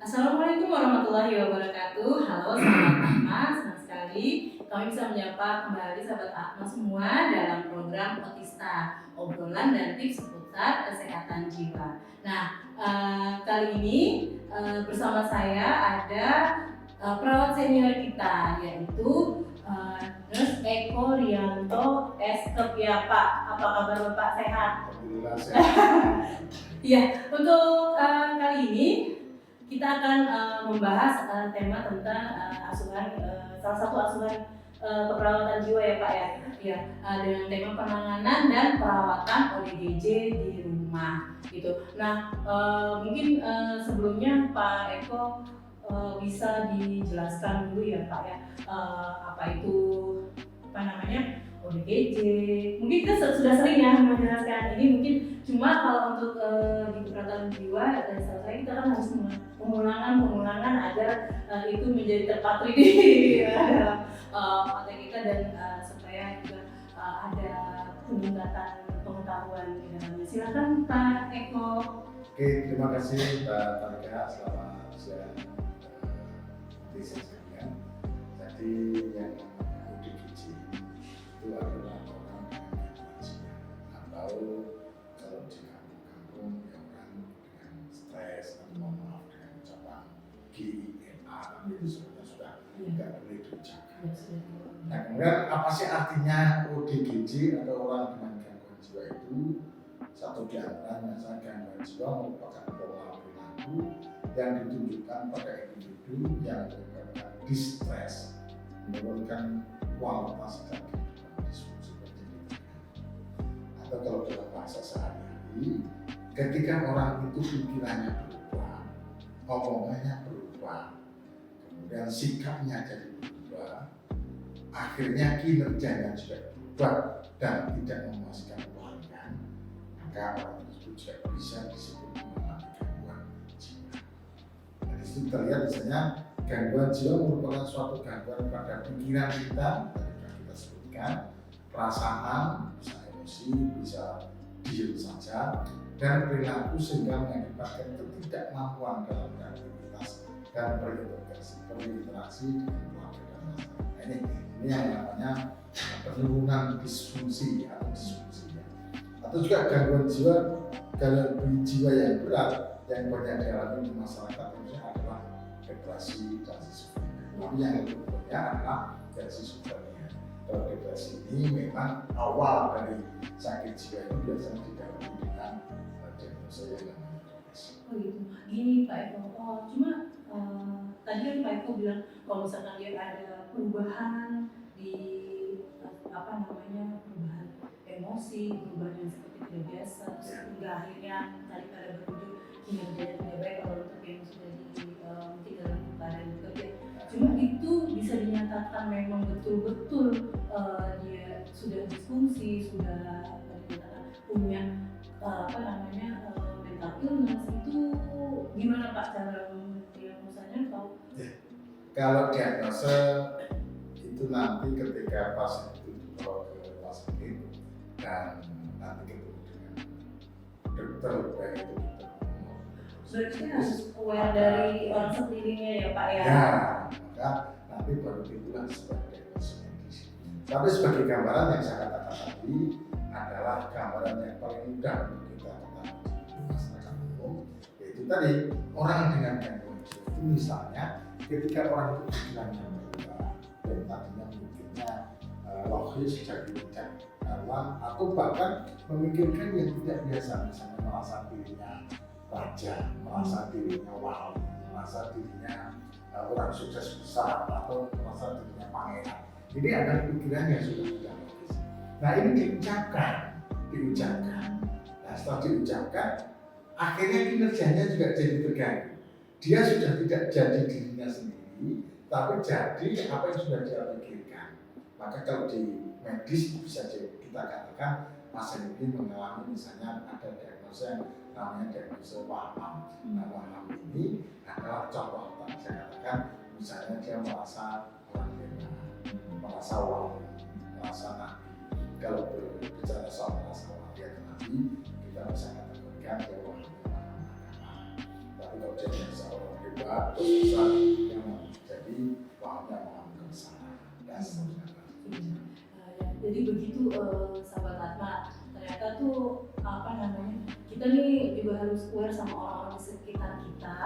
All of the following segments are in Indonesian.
Assalamualaikum warahmatullahi wabarakatuh. Halo sahabat Atma, senang sekali kami bisa menyapa kembali sahabat Atma semua dalam program Otista, obrolan dan tips seputar kesehatan jiwa. Nah, kali ini bersama saya ada perawat senior kita, yaitu Nurse Eko Rianto SKEP ya Pak. Apa kabar Bapak, sehat? Alhamdulillah sehat. Iya, untuk kali ini kita akan membahas tema tentang asuhan, salah satu asuhan keperawatan jiwa ya Pak ya. Ya, dengan tema penanganan dan perawatan ODGJ di rumah gitu. Nah, mungkin sebelumnya Pak Eko bisa dijelaskan dulu ya Pak ya, apa itu ODGJ. Mungkin kita sudah sering ya menjelaskan ini, mungkin cuma kalau untuk di keperawatan jiwa dan selesai kita kan harus pengulangan agar itu menjadi terpatri di dalam otak kita dan supaya juga ada peningkatan pengetahuan di dalamnya. Silakan Pak Eko. Oke, terima kasih Mbak Tarika, selamat siang netizen sekalian. Jadi yang ODGJ itu adalah orang dengan gangguan jiwa, atau kalau di kampung-kampung ya orang dengan stres atau mohon maaf dengan ucapan GINA, itu sebenarnya sudah nggak boleh diucapkan. Nah, kemudian apa sih artinya ODGJ atau orang dengan gangguan jiwa itu? Satu di antaranya, misalnya gangguan jiwa merupakan pola perilaku yang ditunjukkan pada individu yang menyebabkan distres, menurunkan kualitas dan kehidupan disfungsi pendidikan. Atau kalau dalam bahasa sehari-hari, ketika orang itu pikirannya berubah, omongannya berubah, kemudian sikapnya jadi berubah, akhirnya kinerjanya juga berubah dan tidak memuaskan pelanggan, maka orang tersebut juga bisa disebut mengalami gangguan jiwa. Dari situ terlihat misalnya gangguan jiwa merupakan suatu gangguan pada pikiran kita, tadi kita sebutkan, perasaan, bisa emosi, bisa diem saja, dan perilaku sehingga mengakibatkan ketidakmampuan dalam beraktivitas dan berinteraksi dengan keluarga dan masyarakat. Nah, ini yang namanya penurunan disfungsi atau disfungsi. Atau juga gangguan jiwa yang berat yang banyak dialami di masyarakat ini adalah depresi dan schizofrenia. Tapi yang lebih banyak adalah schizofrenia. Kalau depresi ini memang awal dari sakit jiwa itu biasanya didahului dengan diagnosa yang namanya depresi. Oh gitu. Gini Pak Eko, cuma tadi kan Pak Eko bilang kalau misalkan dia ada perubahan di perubahan emosi, perubahan yang seperti tidak biasa, hingga akhirnya tadi pada berujung kinerjanya tidak baik kalau untuk yang sudah mungkin dalam keadaan bekerja. Cuma itu bisa dinyatakan memang betul-betul dia sudah disfungsi, sudah punya mental illness. Itu gimana Pak cara diagnosanya atau? Kalau diagnosa itu nanti ketika pasien itu dibawa ke rumah sakit dan nanti ketemu dengan dokter, baik itu dokter umum. Berarti harus aware dari orang sekelilingnya ya Pak ya? Ya, maka nanti baru timbullah sebagai diagnosis medis. Tapi sebagai gambaran yang saya katakan tadi adalah gambaran yang paling mudah untuk kita ketahui di masyarakat umum, yaitu tadi orang dengan gangguan jiwa itu misalnya ketika orang itu pikirannya berubah dan tadinya mungkinnya logis jadi tidak karuan, atau bahkan memikirkan yang tidak biasa, misalnya merasa dirinya raja, merasa dirinya wali, merasa dirinya orang sukses besar, atau merasa dirinya pangeran. Ini adalah pikiran yang sudah tidak logis. Nah, ini diucapkan. Nah, setelah diucapkan, akhirnya kinerjanya juga jadi terganggu. Dia sudah tidak jadi dirinya sendiri, tapi jadi apa yang sudah dia pikirkan. Maka kalau di medis bisa kita katakan pasien ini mengalami misalnya ada diagnosa yang namanya diagnosa waham. Nah, waham ini adalah contoh tadi saya katakan, misalnya dia merasa orang hebat, merasa wali, merasa nabi. Kalau berbicara soal merasa wali atau nabi, kita bisa kategorikan dia waham agama. Tapi kalau dia merasa orang kedua besar yang jadi bahannya mengalami kesalahan dan seterusnya. Jadi begitu sahabat Atma, ternyata tuh apa namanya, kita nih juga harus aware sama orang-orang di sekitar kita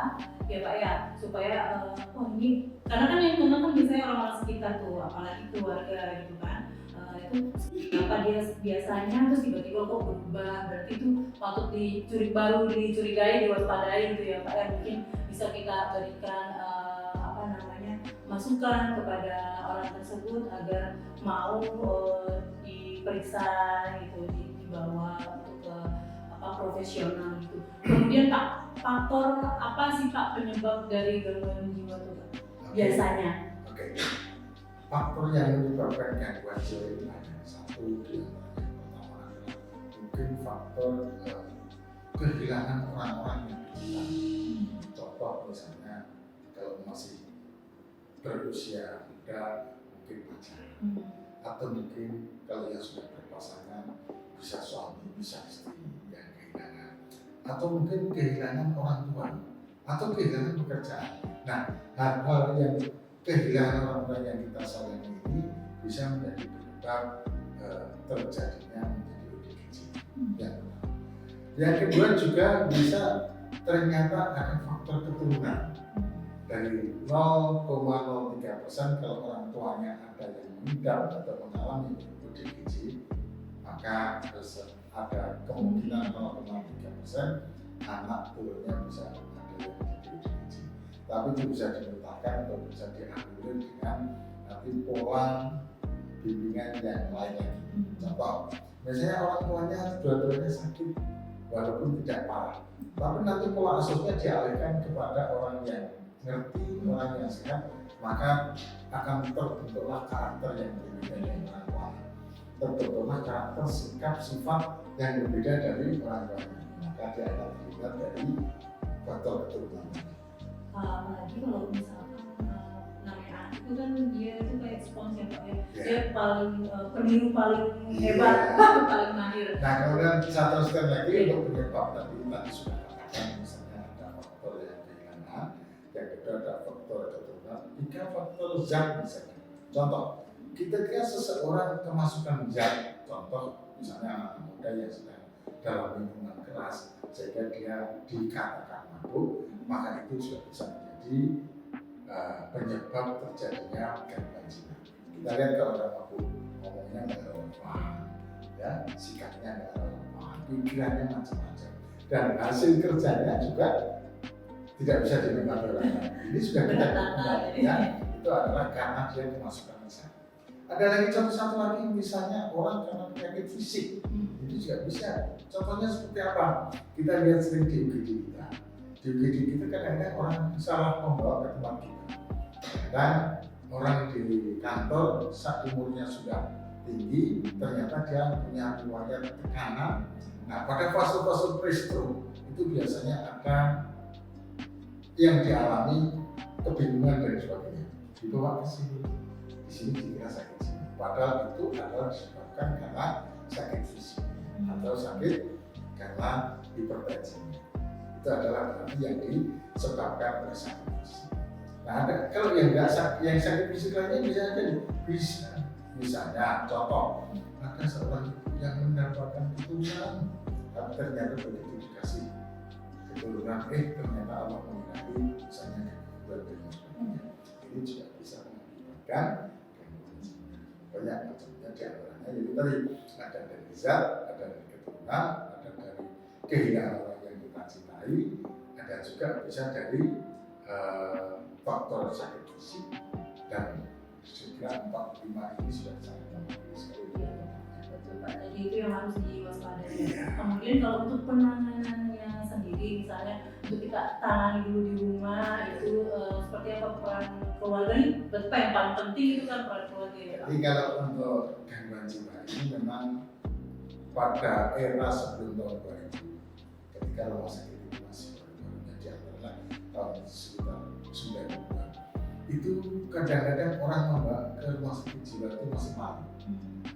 ya Pak ya, supaya oh ini karena kan yang kena kan biasanya orang-orang sekitar tuh, apalagi keluarga gitu kan. Itu apa dia biasanya terus tiba-tiba kok berubah, berarti itu patut dicurigai, diwaspadai gitu ya Pak ya. Mungkin bisa kita berikan apa namanya, masukan kepada orang tersebut agar mau diperiksa gitu, dibawa untuk ke profesional gitu. Kemudian Pak, faktor apa sih Pak penyebab dari gangguan jiwa itu Pak? Biasanya? Oke. Faktor yang menyebabkan gangguan jiwa itu ada satu, yang pertama adalah mungkin faktor kehilangan orang-orang yang kita. Contoh misalnya kalau masih berusia muda mungkin pacaran, atau mungkin kalau yang sudah berpasangan bisa suami, bisa istri yang kehilangan, atau mungkin kehilangan orang tua, atau kehilangan pekerjaan. Nah, hal-hal yang kehilangan orang-orang yang kita sayangi ini bisa menjadi penyebab terjadinya menjadi ODGJ. Yang kedua juga bisa ternyata ada faktor keturunan. Dari 0,03% kalau orang tuanya ada yang mengidap atau mengalami ODGJ, maka ada kemungkinan 0,3% anak turunnya bisa ada yang menjadi ODGJ. Tapi itu bisa dimutakan atau bisa dianulir dengan nanti pola bimbingan yang lain lagi. Contoh, misalnya orang tuanya dua-duanya sakit walaupun tidak parah, tapi nanti pola asuhnya dialihkan kepada orang yang ngerti, orang yang sehat, maka akan terbentuklah karakter yang berbeda dari orang tuanya. Terbentuklah karakter, sikap, sifat yang berbeda dari orang tuanya. Maka dia akan terlibat dari faktor keturunan. Apalagi kalau misalkan namanya anak itu kan dia itu kayak spons ya Pak ya, dia paling peniru paling hebat, paling mahir. Nah kemudian saya teruskan lagi untuk penyebab tadi sudah katakan, misalnya ada faktor yang kehilangan, yang kedua ada faktor keturunan, tiga faktor zat misalnya. Contoh, ketika seseorang kemasukan zat, contoh misalnya anak muda yang sedang dalam lingkungan keras sehingga dia dikatakan mabuk, maka itu sudah bisa menjadi penyebab terjadinya gangguan jiwa. Kita lihat kalau orang mabuk ngomongnya nggak relevan, ya, sikapnya nggak relevan, pikirannya macam-macam, dan hasil kerjanya juga tidak bisa dinikmati orang lain. Ini sudah kita kembalikan, itu adalah karena dia kemasukan zat. Ada lagi contoh satu lagi, misalnya orang karena penyakit fisik, itu juga bisa. Contohnya seperti apa? Kita lihat sering di UGD kita. Di UGD kita kadang-kadang orang salah membawa ke tempat kita. Dan orang di kantor saat umurnya sudah tinggi, ternyata dia punya riwayat tekanan. Nah, pada fase-fase pre-stroke itu biasanya ada yang dialami kebingungan dan sebagainya. Dibawa ke sini. Di sini dikira sakit sini. Padahal itu adalah disebabkan karena sakit fisik atau sakit karena hipertensi. Itu adalah berarti yang disebabkan oleh sakit fisik. Nah, ada kalau yang nggak yang sakit fisik lainnya bisa misalnya contoh ada seorang ibu yang mendapatkan keturunan, tapi ternyata begitu dikasih keturunan, ternyata Allah menghendaki misalnya gangguan dan sebagainya. Ini juga bisa mengakibatkan gangguan jiwa. Banyak macamnya di antaranya yaitu tadi ada dari zat, ada dari keturunan, ada dari kehilangan orang yang kita cintai, ada juga bisa dari faktor sakit fisik, dan segera 4-5 ini sudah sangat penting sekali. Jadi itu yang harus diwaspadai. Kemudian kalau untuk penanganannya sendiri, misalnya untuk kita tangani dulu di rumah itu seperti apa peran keluarga ini? Berapa yang paling penting itu kan peran keluarga ya? Jadi kalau untuk gangguan jiwa ini memang pada era sebelum tahun 2000, ketika rumah sakit itu masih baru-barunya di antara tahun sekitar 90-an, itu kadang-kadang orang membawa ke rumah sakit jiwa itu masih malu.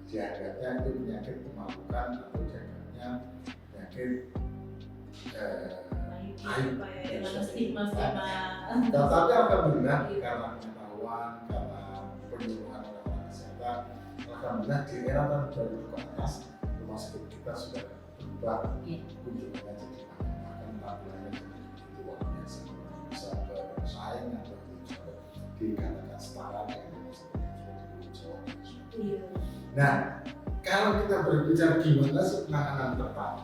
Dianggapnya itu penyakit memalukan atau dianggapnya penyakit aib. Pak ya, dengan stigma-stigma. Tapi alhamdulillah karena pengetahuan, karena penyuluhan orang-orang kesehatan, alhamdulillah di era tahun 2000 ke atas rumah sakit kita sudah berubah kunjungannya jadi bahkan tampilannya jadi begitu luar biasa, bisa bersaing atau bisa dikatakan setara dengan rumah sakit yang sudah di Jawa. Nah, kalau kita berbicara gimana sih penanganan pertama,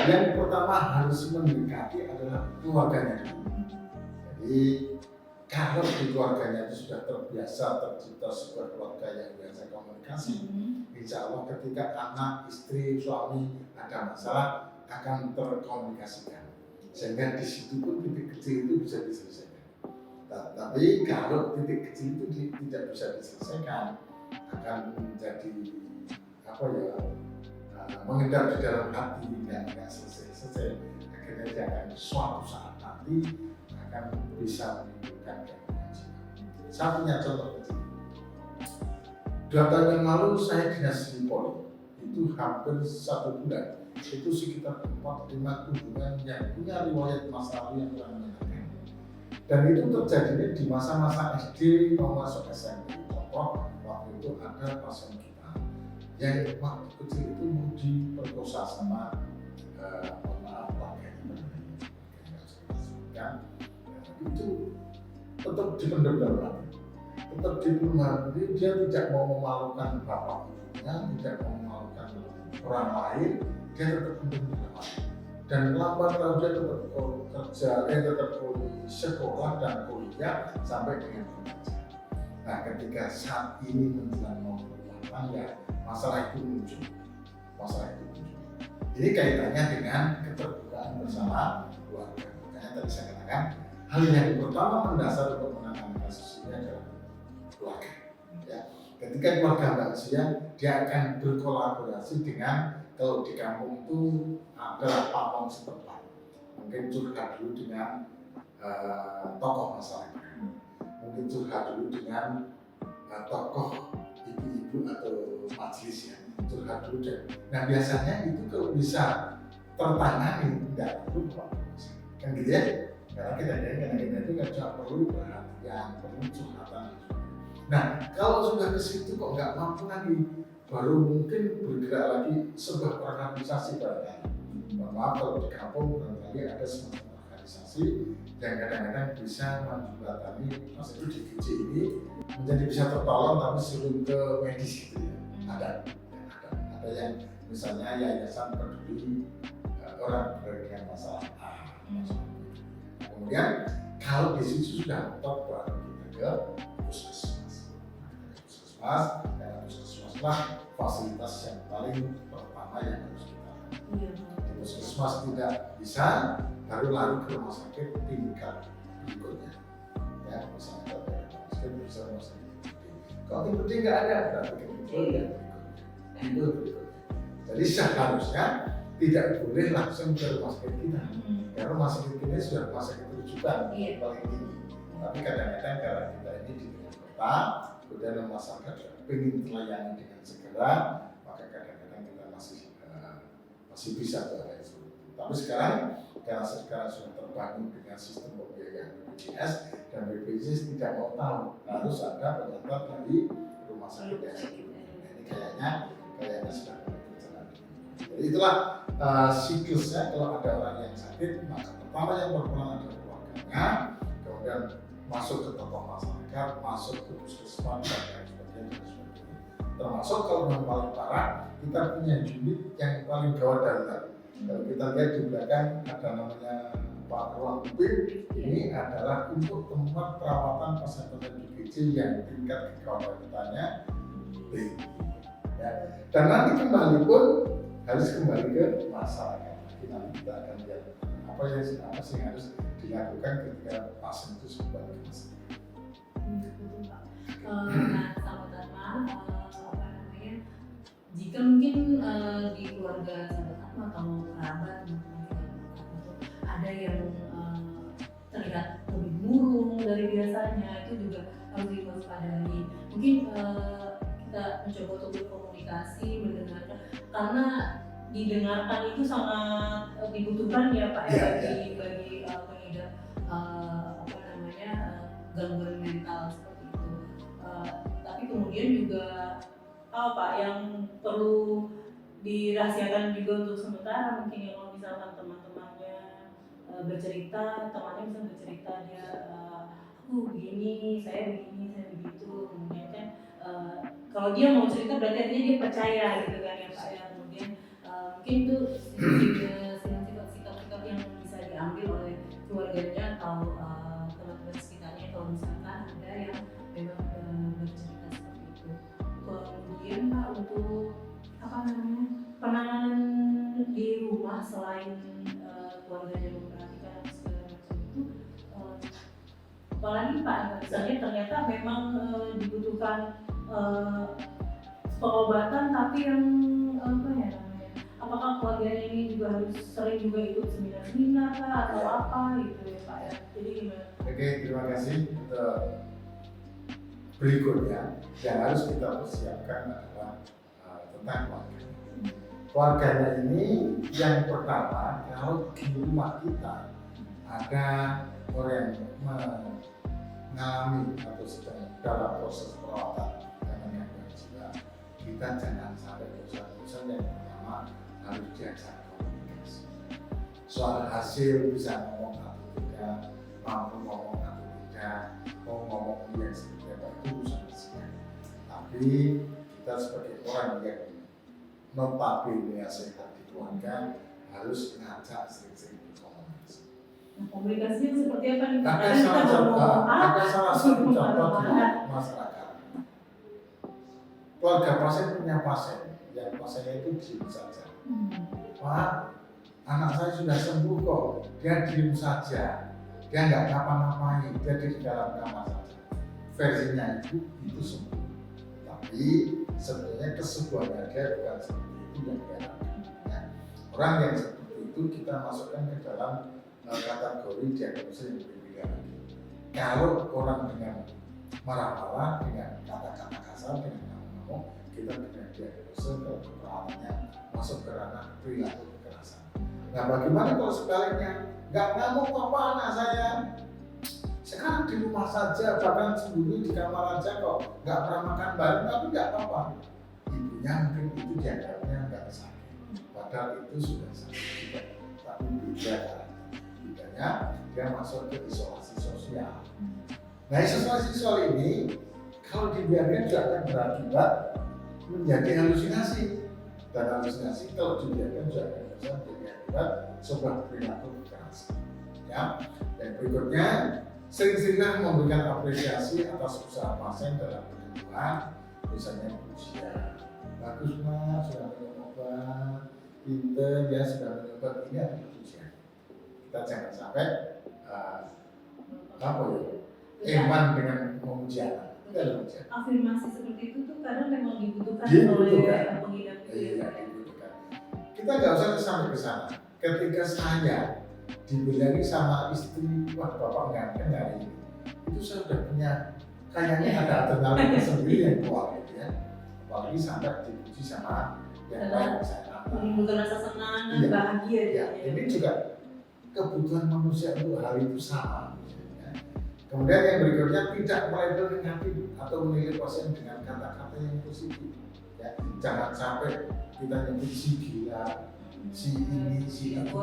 yang pertama harus mendekati adalah keluarganya dulu. Jadi kalau di keluarganya itu sudah terbiasa tercipta sebuah keluarga yang biasa komunikasi, insya Allah ketika anak, istri, suami ada masalah akan terkomunikasikan, sehingga di situ pun titik kecil itu bisa diselesaikan. Tapi kalau titik kecil itu tidak bisa diselesaikan, akan menjadi apa ya, mengendap di dalam hati dan nggak selesai. Akhirnya dia akan suatu saat nanti akan bisa menimbulkan gangguan jiwa. Saya punya contoh kecil. 2 tahun yang lalu saya dinas di Poli, itu hampir 1 bulan. Itu sekitar 4-5 kunjungan yang punya riwayat masa lalu yang kurang menyenangkan. Dan itu terjadinya di masa-masa SD mau masuk SMP. Contoh, waktu itu ada pasien kita yang waktu kecil itu mau diperkosa sama itu tetap dipendam dalam hati, tetap dipendam hati. Dia tidak mau memalukan bapak ibunya, tidak mau memalukan orang lain, dia tetap pendam dalam hati. Dan lambat laun dia tetap kerja, tetap sekolah dan kuliah sampai dengan bekerja. Nah, ketika saat ini menjelang mau berumah tangga, masalah itu muncul. Ini kaitannya dengan keterbukaan bersama keluarga. Makanya tadi saya katakan, hal yang pertama mendasar untuk menangani kasus ini adalah keluarga. Ya. Ketika keluarga nggak siap, dia akan berkolaborasi dengan, kalau di kampung itu adalah pamong setempat. Mungkin curhat dulu dengan tokoh masyarakat. Mungkin curhat dulu dengan tokoh ibu-ibu atau majelis ya. Curhat dulu deh. Nah biasanya itu kalau bisa tertangani tidak perlu kan gitu ya. Karena kita itu kan cuma perlu perhatian, perlu curhatan. Nah kalau sudah ke situ kok nggak mampu lagi, baru mungkin bergerak lagi sebuah organisasi barangkali. Maaf kalau di kampung barangkali ada semacam organisasi yang kadang-kadang bisa menjembatani masa itu DGJ ini menjadi bisa tertolong tapi sebelum ke medis gitu ya. Ada yang misalnya yayasan peduli orang dengan masalah A. Kemudian kalau di situ sudah top, baru kita ke puskesmas. Karena puskesmas lah fasilitas yang paling pertama yang harus kita. Di puskesmas tidak bisa, baru lari ke rumah sakit tingkat berikutnya. Ya, misalnya kalau ada rumah sakit bisa rumah sakit. Kalau tipe D nggak ada, berarti ke berikutnya. Jadi seharusnya tidak boleh langsung ke rumah sakit kita, karena rumah sakit kita sudah rumah sakit rujukan paling tinggi. Tapi kadang-kadang karena kita ini di tengah kota, kemudian masyarakat ingin terlayani dengan segera, maka kadang-kadang kita masih bisa berada itu. Tapi sekarang karena sekarang sudah terbangun dengan sistem pembiayaan BPJS dan BPJS tidak mau tahu harus ada pendapat dari rumah sakit yang sebelumnya. Ini kayaknya sudah berjalan. Jadi itulah siklusnya. Kalau ada orang yang sakit, maka pertama yang berperan adalah keluarganya, kemudian masuk ke tokoh masyarakat, masuk ke puskesmas dan lain sebagainya. Termasuk kalau yang paling parah, kita punya unit yang paling gawat darurat. Kalau kita lihat di belakang ada namanya Pak Ruang Upin, ini adalah untuk tempat perawatan pasien-pasien DGJ yang tingkat kekhawatirannya B. Ya. Dan nanti kembali pun harus kembali ke masyarakat. Nanti kita akan lihat apa sih yang harus dilakukan ketika pasien itu kembali ke masyarakat. Nah, sahabat Atma, jika mungkin di keluarga sahabat Atma atau kerabat ada yang terlihat lebih murung dari biasanya, itu juga harus diwaspadai. Mungkin kita mencoba untuk berkomunikasi, mendengarkan, karena didengarkan itu sangat dibutuhkan ya Pak bagi gangguan mental seperti itu. Tapi kemudian juga yang perlu dirahasiakan juga untuk sementara mungkin ya, kalau misalkan teman-temannya bercerita, temannya bisa bercerita dia aku begini, saya begitu, kemudian kan kalau dia mau cerita berarti artinya dia percaya gitu kan ya Pak ya. Kemudian mungkin itu sikap-sikap yang bisa diambil oleh keluarganya atau teman-teman sekitarnya kalau misalkan ada yang memang bercerita seperti itu. Kemudian Pak, untuk penanganan di rumah selain keluarganya memperhatikan segala macam itu, apalagi Pak, misalnya ternyata memang dibutuhkan pengobatan, tapi yang apakah keluarganya ini juga harus sering juga ikut seminar-seminar atau apa gitu ya Pak ya. Jadi gimana? Oke, terima kasih. Untuk berikutnya yang harus kita persiapkan adalah tentang keluarga. Keluarganya ini yang pertama, kalau di rumah kita ada orang yang mengalami atau sedang dalam proses perawatan dengan gangguan jiwa, kita jangan sampai bosan-bosan. Yang pertama harus diajak komunikasi. Soal hasil bisa ngomong atau tidak, mampu ngomong atau tidak, mau ngomong yang seperti apa itu urusan hasilnya. Tapi kita sebagai orang yang notabene sehat di keluarga harus ngajak sering-sering berkomunikasi. Komunikasinya seperti apa nih? Ada salah satu contoh di masyarakat. Keluarga pasien punya pasien, yang pasiennya itu diem saja. Pak, anak saya sudah sembuh kok, dia diem saja, dia nggak ngapa-ngapain, dia di dalam kamar saja. Versinya itu sembuh. Tapi sebenarnya kesembuhannya dia bukan seperti itu yang diharapkan. Orang yang seperti itu kita masukkan ke dalam kategori diagnosis yang berbeda lagi. Kalau orang dengan marah-marah, dengan kata-kata kasar, dengan ngomong, kita dengan diagnosis kalau perawatannya masuk ke ranah perilaku kekerasan. Nah, bagaimana kalau sebaliknya nggak ngamuk apa anak saya? Sekarang di rumah saja, bahkan sembunyi di kamar aja kok, nggak pernah makan bareng, tapi nggak apa-apa. Ibunya mungkin itu dianggapnya nggak sakit, padahal itu sudah sakit juga. Tapi bedanya dia masuk ke isolasi sosial. Nah, isolasi sosial ini kalau dibiarkan juga akan berakibat menjadi halusinasi. Dan halusinasi kalau dibiarkan juga akan bisa menjadi akibat sebuah perilaku kekerasan. Ya, dan berikutnya sering-seringlah memberikan apresiasi atas usaha pasien dalam penyembuhan, misalnya usia bagus mas, sudah minum obat, pinter ya, sudah minum obat, ini adalah ujian. Kita jangan sampai iman dengan memuji anak. Afirmasi seperti itu tuh kadang memang dibutuhkan oleh pengidap. Iya, dibutuhkan. Kita nggak usah sampai ke sana. Ketika saya dibilangin sama istri, wah bapak ganteng hari ini, itu saya sudah punya, kayaknya ada adrenalin sendiri yang keluar gitu ya. Apalagi sampai dipuji sama yang lain, saya menimbulkan rasa senang dan bahagia. Ya, ini juga kebutuhan manusia untuk hal itu sama. Ya. Kemudian yang berikutnya, tidak melabel negatif atau menilai pasien dengan kata-kata yang positif. Ya, jangan sampai kita nyebut si gila, si ini, si itu.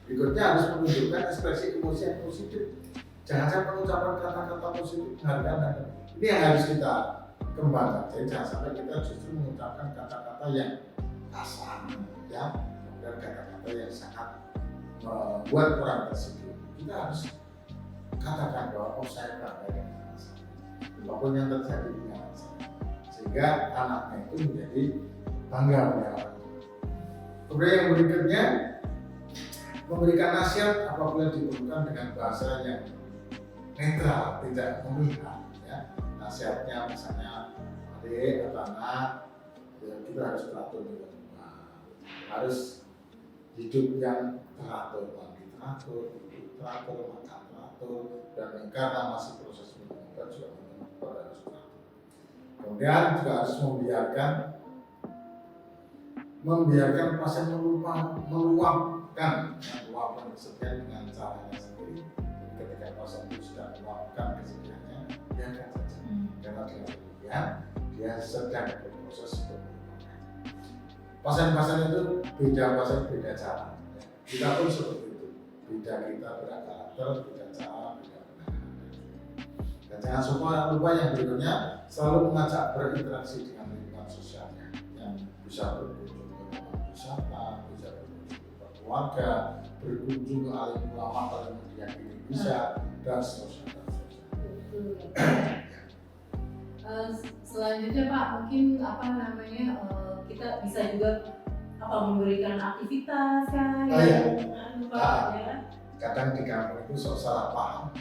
Berikutnya harus menunjukkan ekspresi emosi yang positif. Jangan sampai mengucapkan kata-kata positif menghargai. Ini yang harus kita kembangkan. Jadi jangan sampai kita justru mengucapkan kata-kata yang kasar, ya, dan kata-kata yang sangat membuat orang tersinggung. Kita harus katakan bahwa saya bangga dengan anak saya, apapun yang terjadi dengan anak saya, sehingga anaknya itu menjadi bangga punya orang tua. Kemudian yang berikutnya, memberikan nasihat apabila diperlukan dengan bahasa yang netral, tidak memihak. Ya. Nasihatnya misalnya, adik atau anak, ya, kita harus teratur dengan harus hidup yang teratur, mandi teratur, hidup teratur, makan teratur, dan karena masih proses minum obat juga minum obat harus teratur. Kemudian juga harus membiarkan pasien meluapkan kesedihan dengan caranya sendiri. Ketika ketika pasien itu sudah melakukan kesedihannya, biarkan saja. Karena dengan demikian dia sedang berproses untuk melupakan. Pasien-pasien itu beda pasien beda cara. Kita pun seperti itu. Beda kita beda karakter, beda cara, beda penanganan. Dan jangan lupa yang berikutnya selalu mengajak berinteraksi dengan lingkungan sosialnya, yang bisa berkunjung ke tempat wisata, bisa berkunjung ke keluarga, berkunjung ke alim ulama kalau yang diyakini bisa, dan seterusnya. Selanjutnya Pak, mungkin kita bisa juga memberikan aktivitas kan? Ya. Kadang di kampung itu salah paham.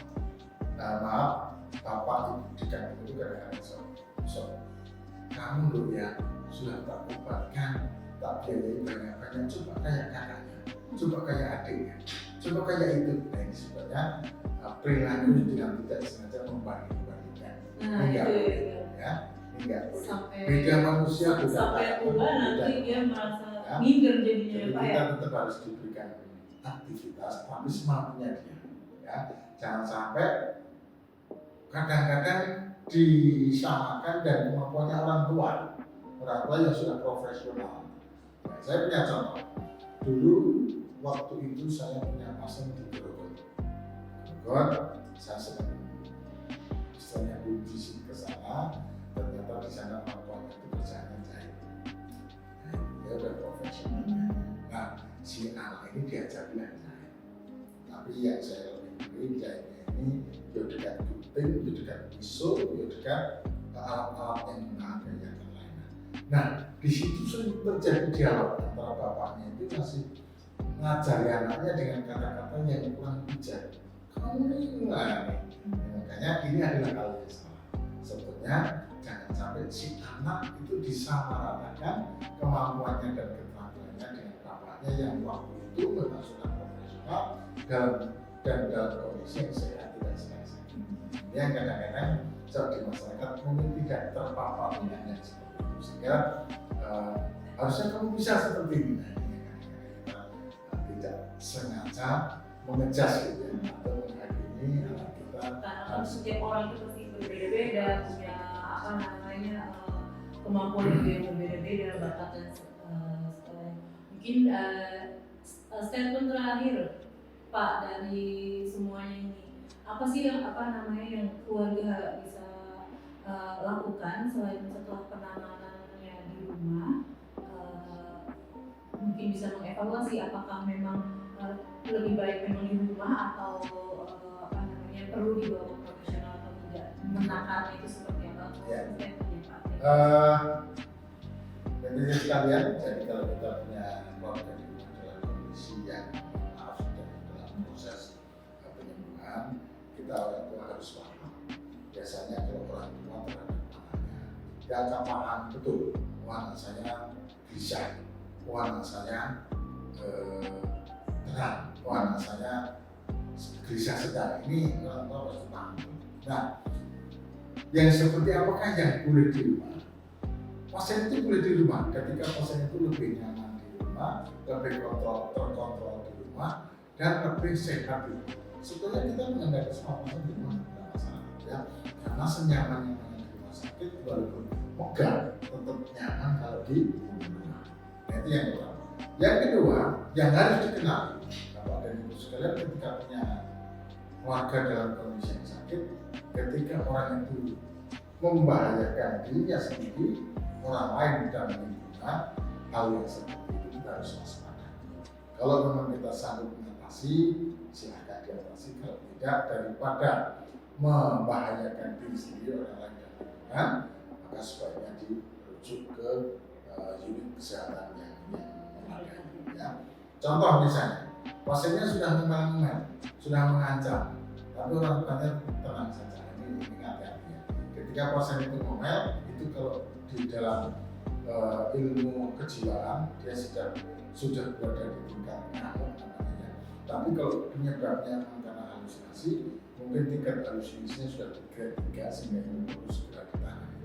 Maaf, bapak ibu di kampung itu kadang-kadang kamu loh ya sudah tak obatkan, tak biayai banyak-banyak, coba kayak kakaknya, coba kayak adiknya, coba kayak itu. Nah ini sebenarnya perilaku dengan tidak sengaja membanding-bandingkan. Enggak boleh ya, enggak boleh. Beda manusia beda sampai tua nanti dia merasa minder jadinya ya Pak ya. Kita tetap harus diberikan aktivitas tapi semampunya dia. Ya, jangan sampai kadang-kadang disamakan dan kemampuannya orang tua yang sudah profesional. Nah, saya punya contoh. Dulu waktu itu saya punya pasien di Bogor, saya sedang istilahnya uji ke sana, ternyata di sana kemampuannya itu kerjanya jahit. Dia udah profesional. Nah, si anak ini diajarin jahit. Tapi yang saya lebih pilih jahitnya ini dekat gunting, dekat pisau, dekat alat-alat yang ada yang lain. Nah, di situ sering terjadi dialog antara bapaknya itu masih ngajari anaknya dengan kata-kata yang kurang bijak. Kamu ini enggak nih. Makanya ini adalah hal yang salah. Sebetulnya jangan sampai si anak itu disamaratakan kemampuannya dan keterampilannya dengan bapaknya yang waktu itu memang sudah profesional dan dalam kondisi yang sehat tidak sakit. Yang kadang-kadang di masyarakat mungkin tidak terpapar dengan yang seperti itu, sehingga harusnya kamu bisa seperti ini. Kita tidak sengaja mengejas gitu ya, atau menghakimi anak kita. Karena setiap orang itu pasti berbeda-beda, punya kemampuan yang berbeda-beda, bakat dan mungkin statement terakhir Pak dari semuanya ini, apa sih yang yang keluarga bisa lakukan selain setelah penanganannya di rumah, mungkin bisa mengevaluasi apakah memang lebih baik memang di rumah atau perlu dibawa ke profesional atau tidak, menakarnya itu seperti apa? Jadi sekalian, jadi kalau kita punya keluarga di rumah dalam kondisi yang maaf sudah dalam proses penyembuhan, kita orang tua harus paham. Biasanya kalau orang tua terhadap anaknya, dia akan paham betul, anak saya bisa, anak saya terang, anak saya gelisah sedang. Ini orang tua pasti paham. Nah, yang seperti apakah yang boleh di rumah? Pasien itu boleh di rumah ketika pasien itu lebih nyaman di rumah, lebih terkontrol di rumah, dan lebih sehat di rumah. Sebetulnya kita mengendaki semua pasien di rumah, tidak masalah ya. Karena senyaman-nyamannya di rumah sakit walaupun megah, tetap nyaman kalau di rumah. Nah, itu yang pertama. Yang kedua, yang harus dikenali Bapak dan Ibu sekalian ketika punya keluarga dalam kondisi yang sakit, ketika orang itu membahayakan dirinya sendiri, orang lain dan lingkungan, hal yang seperti itu kita harus waspada. Kalau memang kita sanggup mengatasi, silakan diatasi. Kalau tidak, daripada membahayakan diri sendiri, orang lain dan lingkungan, maka sebaiknya dirujuk ke unit kesehatan yang memadai. Ya. Contoh misalnya, pasiennya sudah ngomel-ngomel, sudah mengancam, tapi orang tuanya tenang saja. Ini hati-hati ya. Ketika pasien itu ngomel, itu kalau di dalam ilmu kejiwaan dia sudah berada di tingkat ngamuk namanya. Tapi kalau penyebabnya karena halusinasi, mungkin tingkat halusinasinya sudah tiga sehingga itu perlu segera ditangani.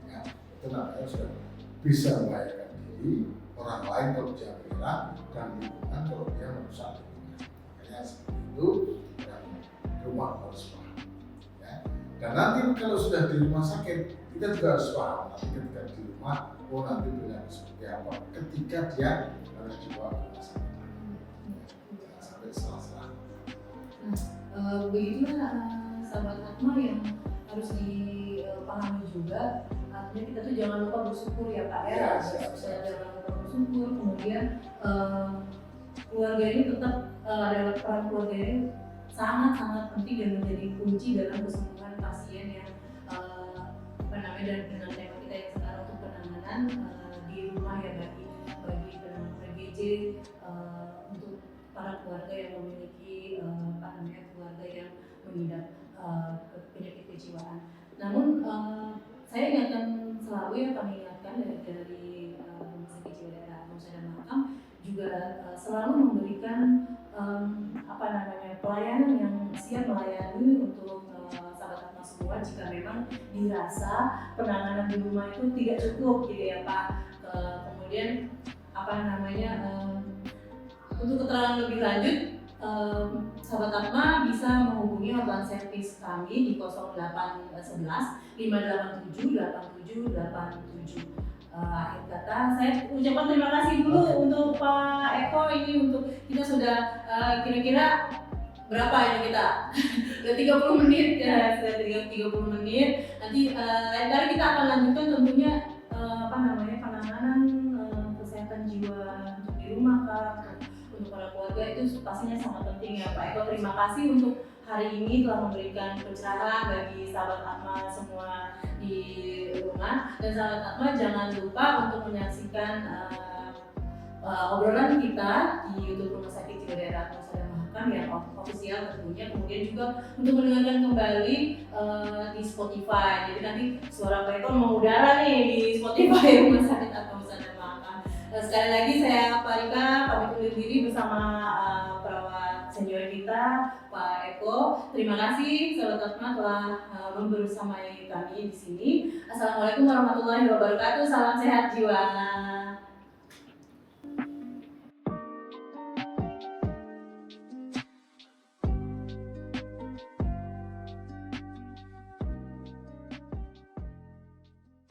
Ya, itu namanya sudah bisa membahayakan diri, orang lain kalau dia menyerang, dan lingkungan kalau dia merusak lingkungan. Makanya seperti itu. rumah harus paham. Ya. Dan nanti kalau sudah di rumah sakit, kita juga harus paham. Nanti ketika di rumah, nanti penyakit seperti apa. Ketika dia harus dibawa ke rumah sakit. Jangan sampai salah-salah. Begitulah sahabat Atma yang harus dipahami juga. Artinya kita tuh jangan lupa bersyukur ya Pak ya. Jangan lupa bersyukur. Kemudian keluarga ini tetap adalah peran keluarga ini sangat-sangat penting dan menjadi kunci dalam kesembuhan pasien yang dan dengan tema kita yang sekarang untuk penanganan di rumah ya bagi penanganan PGJ untuk para keluarga yang memiliki keluarga yang mengidap penyakit kejiwaan. Namun saya ingatkan selalu ya, kami ingatkan dari Rumah Sakit Jiwa Daerah Nusa dan Makam juga selalu memberikan pelayanan yang siap melayani untuk sahabat Atma semua jika memang dirasa penanganan di rumah itu tidak cukup gitu ya Pak. Kemudian untuk keterangan lebih lanjut sahabat Atma bisa menghubungi hotline servis kami di 0811 587 8787. Akhir kata saya ucapkan terima kasih dulu untuk Pak Eko ini untuk kita sudah kira-kira berapa ini kita? Sudah 30 menit ya, sudah 30 menit. Nanti lain kali kita akan lanjutkan tentunya penanganan kesehatan jiwa untuk di rumah Kak, untuk para keluarga itu pastinya sangat penting ya Pak Eko. Terima kasih untuk hari ini telah memberikan pencerahan bagi sahabat Atma semua di rumah, dan sahabat Atma jangan lupa untuk menyaksikan obrolan kita di YouTube Rumah Sakit Jiwa Daerah Nusa dan Mahakam yang official tentunya, kemudian juga untuk mendengarkan kembali di Spotify. Jadi nanti suara Pak Eko mengudara nih di Spotify Rumah Sakit Nusa dan Mahakam. Sekali lagi saya Pak Rika pamit undur diri bersama perawat senior kita Pak Eko. Terima kasih sahabat Atma telah bersamai kami di sini. Assalamualaikum warahmatullahi wabarakatuh. Salam sehat jiwa.